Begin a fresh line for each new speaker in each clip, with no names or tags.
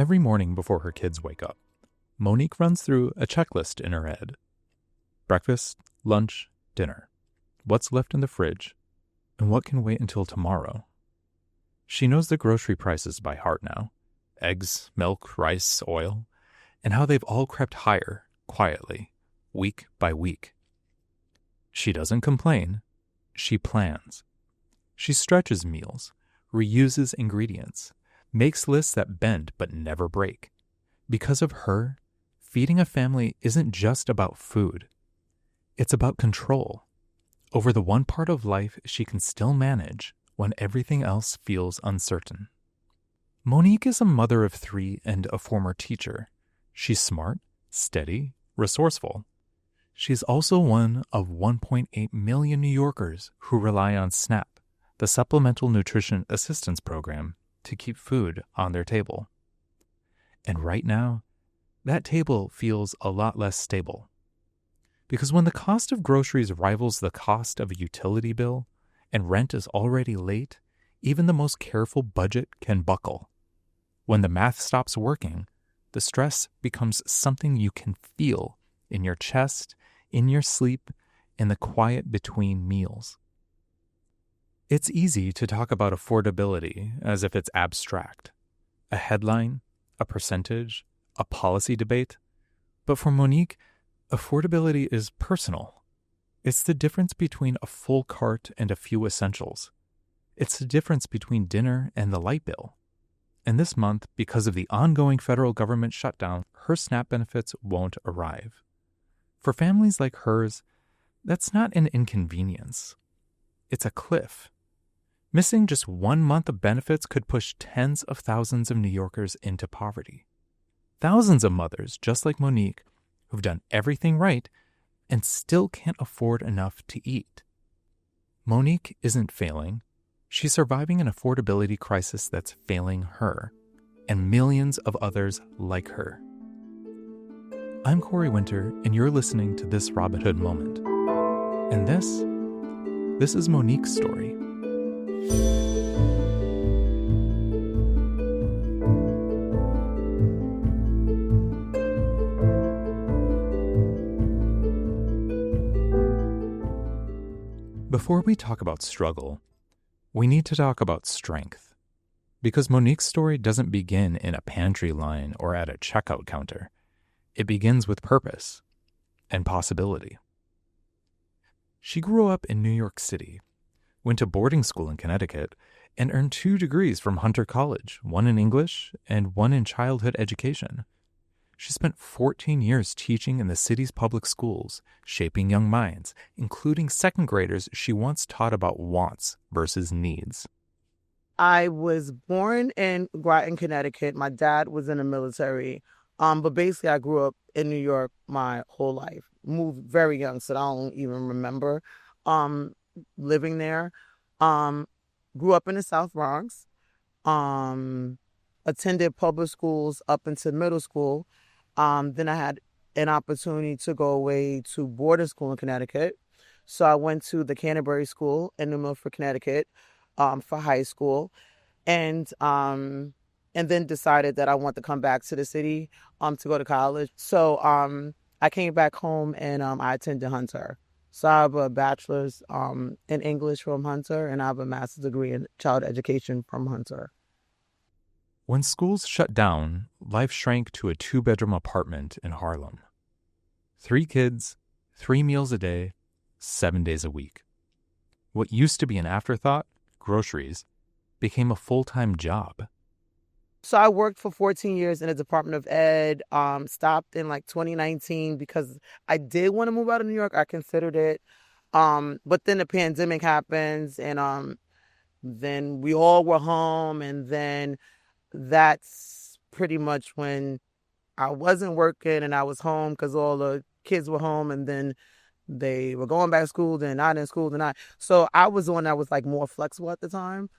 Every morning before her kids wake up, Monique runs through a checklist in her head. Breakfast, lunch, dinner. What's left in the fridge, and what can wait until tomorrow? She knows the grocery prices by heart now. Eggs, milk, rice, oil, and how they've all crept higher, quietly, week by week. She doesn't complain. She plans. She stretches meals, reuses ingredients, makes lists that bend but never break. Because of her, feeding a family isn't just about food. It's about control over the one part of life she can still manage when everything else feels uncertain. Monique is a mother of 3 and a former teacher. She's smart, steady, resourceful. She's also one of 1.8 million New Yorkers who rely on SNAP, the Supplemental Nutrition Assistance Program, to keep food on their table. And right now, that table feels a lot less stable. Because when the cost of groceries rivals the cost of a utility bill and rent is already late, even the most careful budget can buckle. When the math stops working, the stress becomes something you can feel in your chest, in your sleep, in the quiet between meals. It's easy to talk about affordability as if it's abstract, a headline, a percentage, a policy debate. But for Monique, affordability is personal. It's the difference between a full cart and a few essentials. It's the difference between dinner and the light bill. And this month, because of the ongoing federal government shutdown, her SNAP benefits won't arrive. For families like hers, that's not an inconvenience. It's a cliff. Missing just 1 month of benefits could push tens of thousands of New Yorkers into poverty. Thousands of mothers, just like Monique, who've done everything right and still can't afford enough to eat. Monique isn't failing. She's surviving an affordability crisis that's failing her and millions of others like her. I'm Corey Winter, and you're listening to This Robin Hood Moment. And this is Monique's story. Before we talk about struggle, we need to talk about strength. Because Monique's story doesn't begin in a pantry line or at a checkout counter. It begins with purpose and possibility. She grew up in New York City, went to boarding school in Connecticut, and earned 2 degrees from Hunter College, one in English and one in childhood education. She spent 14 years teaching in the city's public schools, shaping young minds, including second graders she once taught about wants versus needs.
I was born in Groton, Connecticut. My dad was in the military. But basically, I grew up in New York my whole life. Moved very young, so I don't even remember living there. Grew up in the South Bronx. Attended public schools up into middle school. Then I had an opportunity to go away to boarding school in Connecticut. So I went to the Canterbury School in New Milford, Connecticut, for high school. And then decided that I want to come back to the city to go to college. So I came back home and I attended Hunter. So I have a bachelor's in English from Hunter, and I have a master's degree in child education from Hunter.
When schools shut down, life shrank to a 2-bedroom apartment in Harlem. 3 kids, 3 meals a day, 7 days a week. What used to be an afterthought, groceries, became a full-time job.
So I worked for 14 years in the Department of Ed, stopped in 2019 because I did want to move out of New York. I considered it. But then the pandemic happens, and then we all were home, and then that's pretty much when I wasn't working and I was home because all the kids were home, and then they were going back to school, then not in school, so I was the one that was more flexible at the time.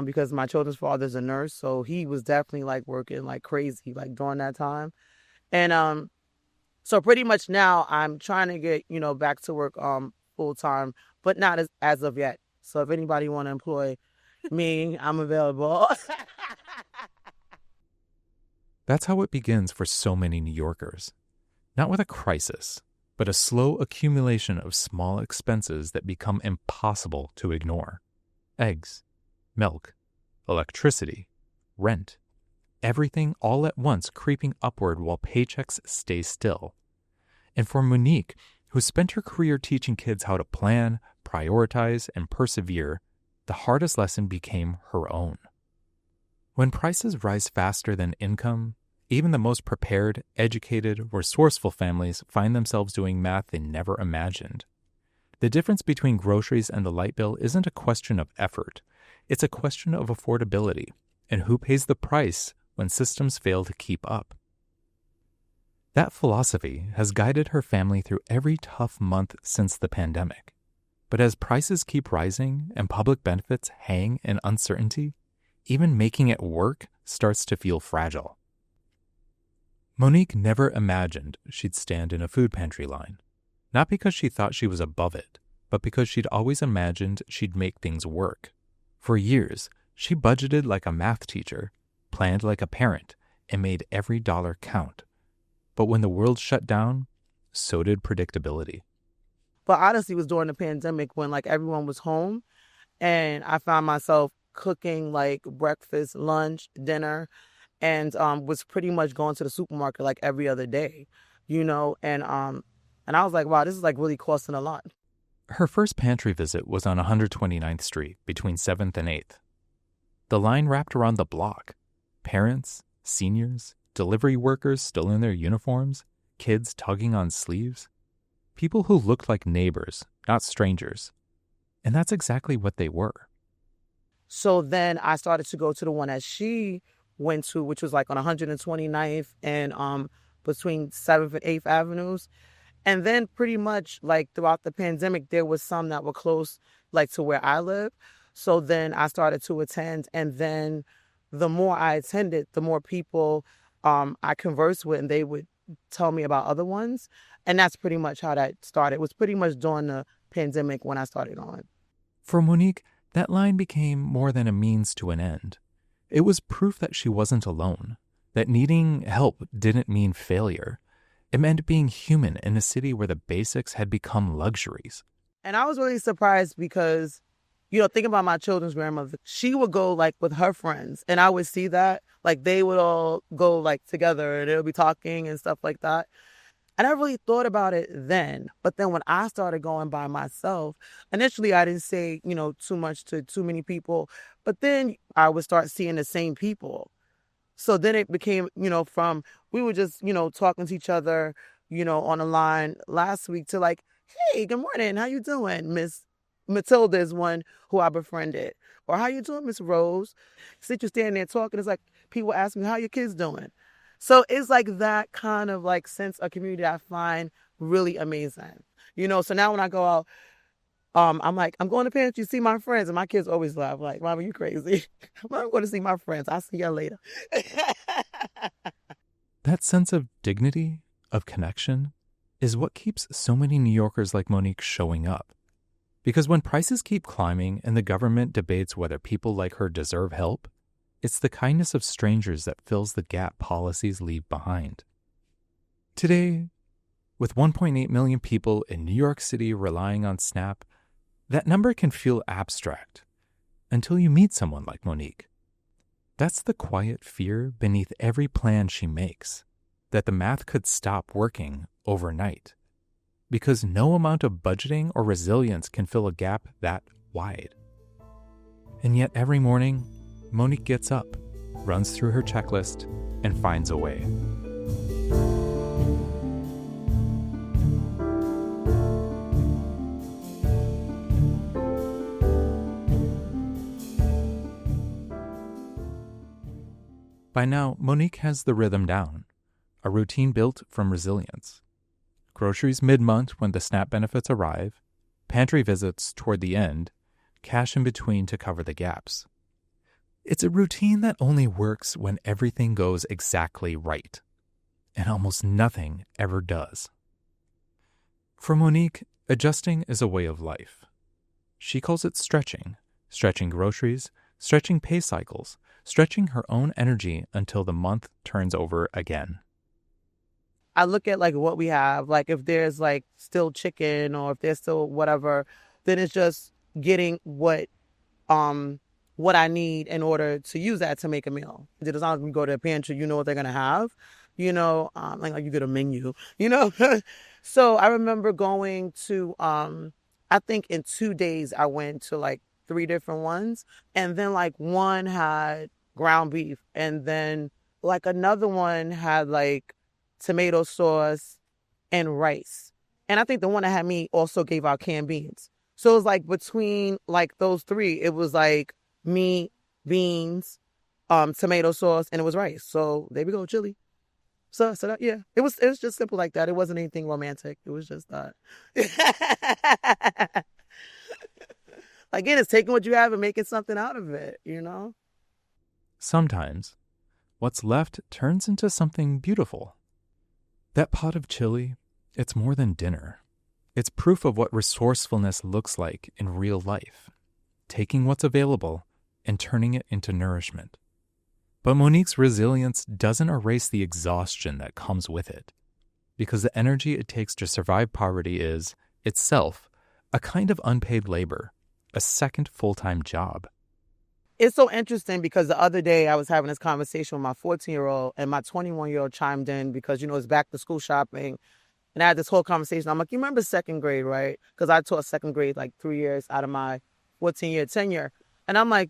Because my children's father's a nurse, so he was definitely working crazy during that time. And so pretty much now I'm trying to get back to work full time, but not as of yet. So if anybody want to employ me, I'm available.
That's how it begins for so many New Yorkers. Not with a crisis, but a slow accumulation of small expenses that become impossible to ignore. Eggs, milk, electricity, rent, everything all at once creeping upward while paychecks stay still. And for Monique, who spent her career teaching kids how to plan, prioritize, and persevere, the hardest lesson became her own. When prices rise faster than income, even the most prepared, educated, resourceful families find themselves doing math they never imagined. The difference between groceries and the light bill isn't a question of effort. It's a question of affordability and who pays the price when systems fail to keep up. That philosophy has guided her family through every tough month since the pandemic. But as prices keep rising and public benefits hang in uncertainty, even making it work starts to feel fragile. Monique never imagined she'd stand in a food pantry line, not because she thought she was above it, but because she'd always imagined she'd make things work. For years, she budgeted like a math teacher, planned like a parent, and made every dollar count. But when the world shut down, so did predictability.
But honestly, it was during the pandemic when like everyone was home, and I found myself cooking like breakfast, lunch, dinner, and was pretty much going to the supermarket like every other day, and I was like, wow, this is like really costing a lot.
Her first pantry visit was on 129th Street between 7th and 8th. The line wrapped around the block. Parents, seniors, delivery workers still in their uniforms, kids tugging on sleeves. People who looked like neighbors, not strangers. And that's exactly what they were.
So then I started to go to the one that she went to, which was like on 129th and between 7th and 8th Avenues. And then pretty much like throughout the pandemic, there was some that were close like to where I live. So then I started to attend. And then the more I attended, the more people I conversed with, and they would tell me about other ones. And that's pretty much how that started. It was pretty much during the pandemic when I started on.
For Monique, that line became more than a means to an end. It was proof that she wasn't alone, that needing help didn't mean failure. It meant being human in a city where the basics had become luxuries.
And I was really surprised because, thinking about my children's grandmother, she would go like with her friends, and I would see that like they would all go like together and they'll be talking and stuff like that. And I really thought about it then. But then when I started going by myself, initially I didn't say, too much to too many people. But then I would start seeing the same people. So then it became, we were just, talking to each other, on the line last week to like, hey, good morning. How you doing? Miss Matilda is one who I befriended. Or how you doing, Miss Rose? Sit you standing there talking. It's like people ask me, how your kids doing? So it's like that kind of like sense of community I find really amazing. So now when I go out, I'm like, I'm going to pantry to see my friends. And my kids always laugh like, Mama, you crazy. I'm going to see my friends. I'll see y'all later.
That sense of dignity, of connection, is what keeps so many New Yorkers like Monique showing up. Because when prices keep climbing and the government debates whether people like her deserve help, it's the kindness of strangers that fills the gap policies leave behind. Today, with 1.8 million people in New York City relying on SNAP, that number can feel abstract until you meet someone like Monique. That's the quiet fear beneath every plan she makes, that the math could stop working overnight. Because no amount of budgeting or resilience can fill a gap that wide. And yet every morning, Monique gets up, runs through her checklist, and finds a way. By now, Monique has the rhythm down, a routine built from resilience. Groceries mid-month when the SNAP benefits arrive, pantry visits toward the end, cash in between to cover the gaps. It's a routine that only works when everything goes exactly right, and almost nothing ever does. For Monique, adjusting is a way of life. She calls it stretching groceries, stretching pay cycles, stretching her own energy until the month turns over again.
I look at like what we have, like if there's like still chicken or if there's still whatever, then it's just getting what I need in order to use that to make a meal. As long as we go to the pantry, you know what they're gonna have, like you get a menu, So I remember going to I think in 2 days I went to like 3 different ones, and then like one had ground beef, and then like another one had like tomato sauce and rice. And I think the one that had me also gave out canned beans. So it was like between like those three, it was like meat, beans, tomato sauce, and it was rice. So there we go, chili. So that, yeah, it was just simple like that. It wasn't anything romantic. It was just that. Again, it's taking what you have and making something out of it,
Sometimes, what's left turns into something beautiful. That pot of chili, it's more than dinner. It's proof of what resourcefulness looks like in real life, taking what's available and turning it into nourishment. But Monique's resilience doesn't erase the exhaustion that comes with it, because the energy it takes to survive poverty is, itself, a kind of unpaid labor, a second full-time job.
It's so interesting because the other day I was having this conversation with my 14-year-old and my 21-year-old chimed in because, it's back to school shopping. And I had this whole conversation. I'm like, you remember second grade, right? Because I taught second grade like 3 years out of my 14-year tenure. And I'm like,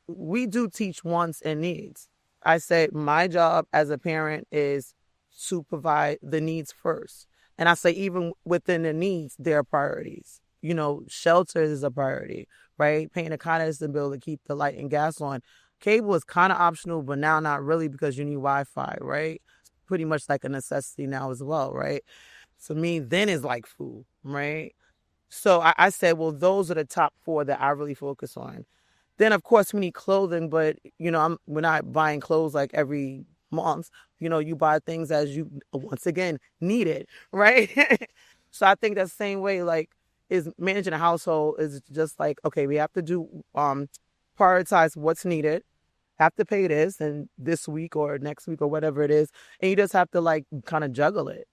we do teach wants and needs. I said, my job as a parent is to provide the needs first. And I say, even within the needs, there are priorities. Shelter is a priority, right? Paying a Con Edison bill to keep the light and gas on. Cable is kind of optional, but now not really because you need Wi-Fi, right? It's pretty much like a necessity now as well, right? To me, then is like food, right? So I said, well, those are the top 4 that I really focus on. Then, of course, we need clothing, but, we're not buying clothes like every month. You buy things as you, once again, need it, right? So I think that same way, like, is managing a household is just like, okay, we have to do, prioritize what's needed, have to pay this and this week or next week or whatever it is. And you just have to like kind of juggle it,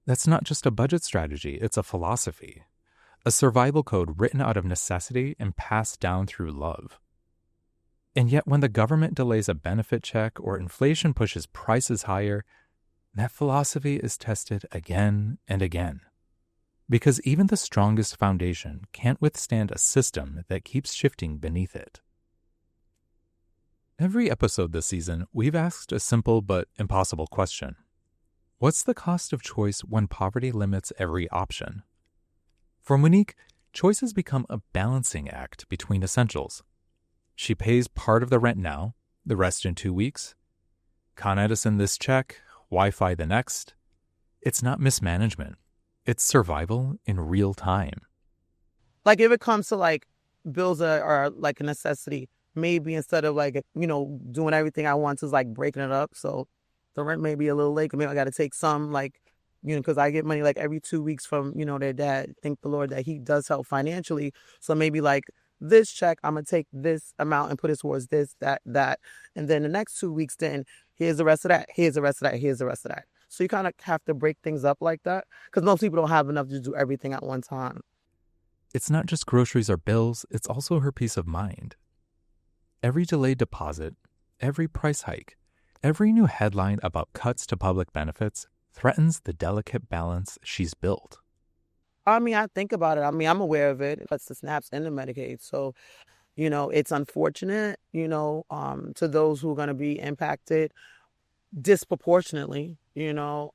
That's not just a budget strategy, it's a philosophy. A survival code written out of necessity and passed down through love. And yet when the government delays a benefit check or inflation pushes prices higher, that philosophy is tested again and again. Because even the strongest foundation can't withstand a system that keeps shifting beneath it. Every episode this season, we've asked a simple but impossible question. What's the cost of choice when poverty limits every option? For Monique, choices become a balancing act between essentials. She pays part of the rent now, the rest in 2 weeks. Con Edison this check, Wi-Fi the next. It's not mismanagement. It's survival in real time.
Like if it comes to like bills are like a necessity, maybe instead of like, doing everything I want to is like breaking it up. So the rent may be a little late. Maybe I got to take some like, because I get money like every 2 weeks from, their dad. Thank the Lord that he does help financially. So maybe like this check, I'm going to take this amount and put it towards this, that. And then the next 2 weeks, then here's the rest of that. Here's the rest of that. Here's the rest of that. So you kind of have to break things up like that because most people don't have enough to do everything at one time.
It's not just groceries or bills, it's also her peace of mind. Every delayed deposit, every price hike, every new headline about cuts to public benefits threatens the delicate balance she's built.
I think about it. I'm aware of it. It cuts the SNAPs and the Medicaid. So, it's unfortunate, to those who are going to be impacted disproportionately, but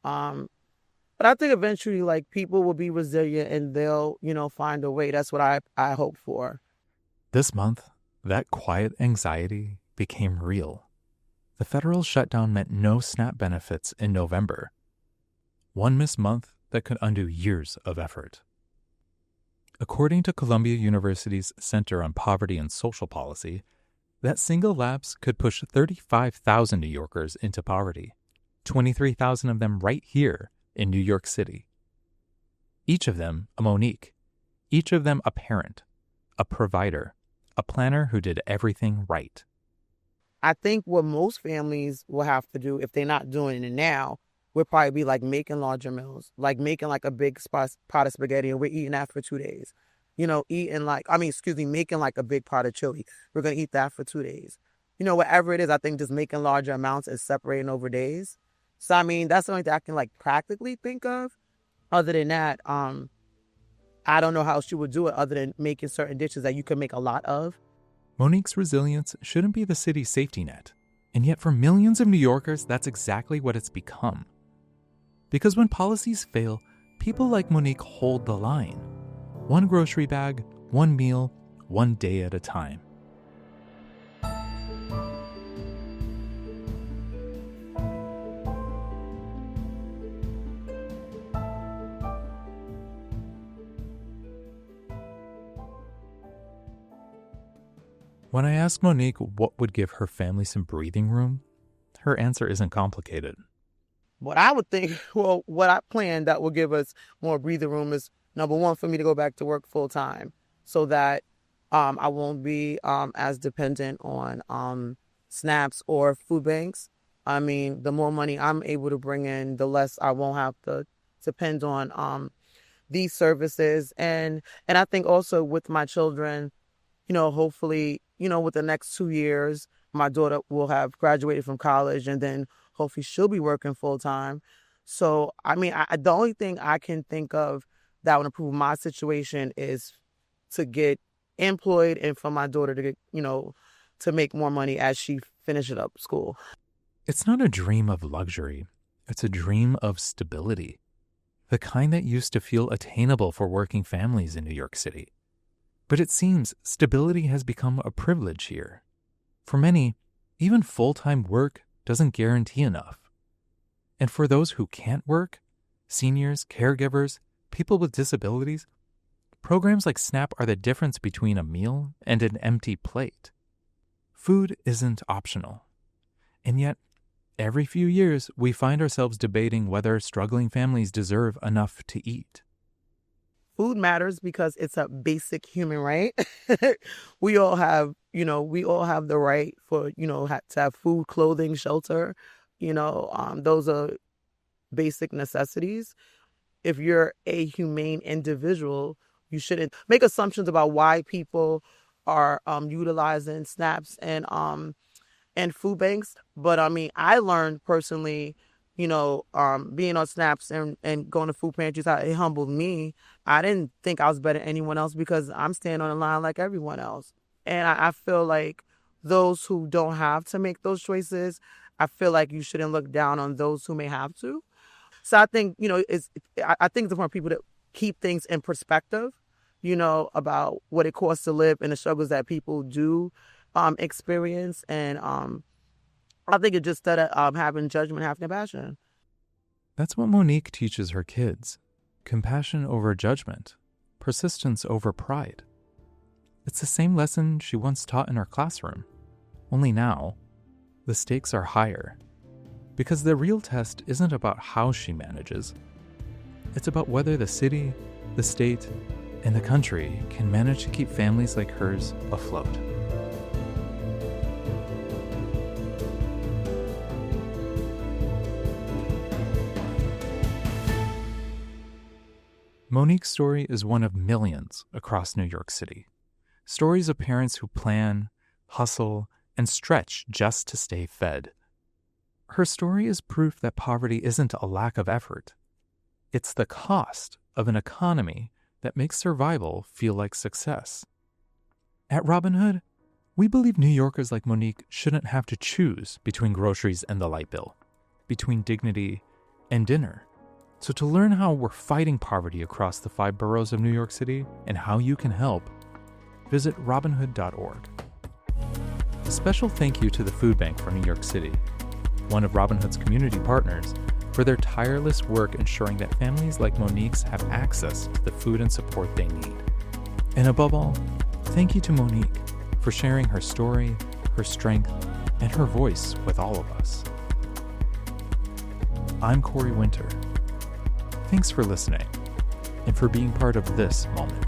I think eventually like people will be resilient and they'll, find a way. That's what I hope for.
This month, that quiet anxiety became real. The federal shutdown meant no SNAP benefits in November. One missed month that could undo years of effort. According to Columbia University's Center on Poverty and Social Policy, that single lapse could push 35,000 New Yorkers into poverty, 23,000 of them right here in New York City. Each of them a Monique, each of them a parent, a provider, a planner who did everything right.
I think what most families will have to do, if they're not doing it now, would probably be like making larger meals, like making like a big pot of spaghetti and we're eating that for 2 days. Making like a big pot of chili. We're going to eat that for 2 days. Whatever it is, I think just making larger amounts and separating over days. So, that's the only thing I can like practically think of. Other than that, I don't know how she would do it other than making certain dishes that you can make a lot of.
Monique's resilience shouldn't be the city's safety net, and yet for millions of New Yorkers, that's exactly what it's become. Because when policies fail, people like Monique hold the line. One grocery bag, one meal, one day at a time. When I asked Monique what would give her family some breathing room, her answer isn't complicated.
What I would think, what I planned that would give us more breathing room is, number one, for me to go back to work full time so that I won't be as dependent on SNAPs or food banks. The more money I'm able to bring in, the less I won't have to depend on these services. And I think also with my children, hopefully, with the next 2 years, my daughter will have graduated from college and then hopefully she'll be working full time. So, the only thing I can think of that would improve my situation is to get employed and for my daughter to get, to make more money as she finishes up school.
It's not a dream of luxury. It's a dream of stability. The kind that used to feel attainable for working families in New York City. But it seems stability has become a privilege here. For many, even full-time work doesn't guarantee enough. And for those who can't work, seniors, caregivers, people with disabilities, programs like SNAP are the difference between a meal and an empty plate. Food isn't optional. And yet, every few years, we find ourselves debating whether struggling families deserve enough to eat.
Food matters because it's a basic human right. We all have the right for, to have food, clothing, shelter. Those are basic necessities. If you're a humane individual, you shouldn't make assumptions about why people are utilizing SNAPs and food banks. But I learned personally, being on SNAPs and going to food pantries, it humbled me. I didn't think I was better than anyone else because I'm standing on the line like everyone else. And I feel like those who don't have to make those choices, I feel like you shouldn't look down on those who may have to. So I think, I think it's important for people to keep things in perspective, about what it costs to live and the struggles that people do experience. And I think it's just that having judgment, having compassion.
That's what Monique teaches her kids. Compassion over judgment. Persistence over pride. It's the same lesson she once taught in her classroom. Only now, the stakes are higher. Because the real test isn't about how she manages. It's about whether the city, the state, and the country can manage to keep families like hers afloat. Monique's story is one of millions across New York City. Stories of parents who plan, hustle, and stretch just to stay fed. Her story is proof that poverty isn't a lack of effort. It's the cost of an economy that makes survival feel like success. At Robin Hood, we believe New Yorkers like Monique shouldn't have to choose between groceries and the light bill, between dignity and dinner. So to learn how we're fighting poverty across the 5 boroughs of New York City and how you can help, visit robinhood.org. A special thank you to the Food Bank for New York City, one of Robin Hood's community partners, for their tireless work ensuring that families like Monique's have access to the food and support they need. And above all, thank you to Monique for sharing her story, her strength, and her voice with all of us. I'm Corey Winter. Thanks for listening and for being part of this moment.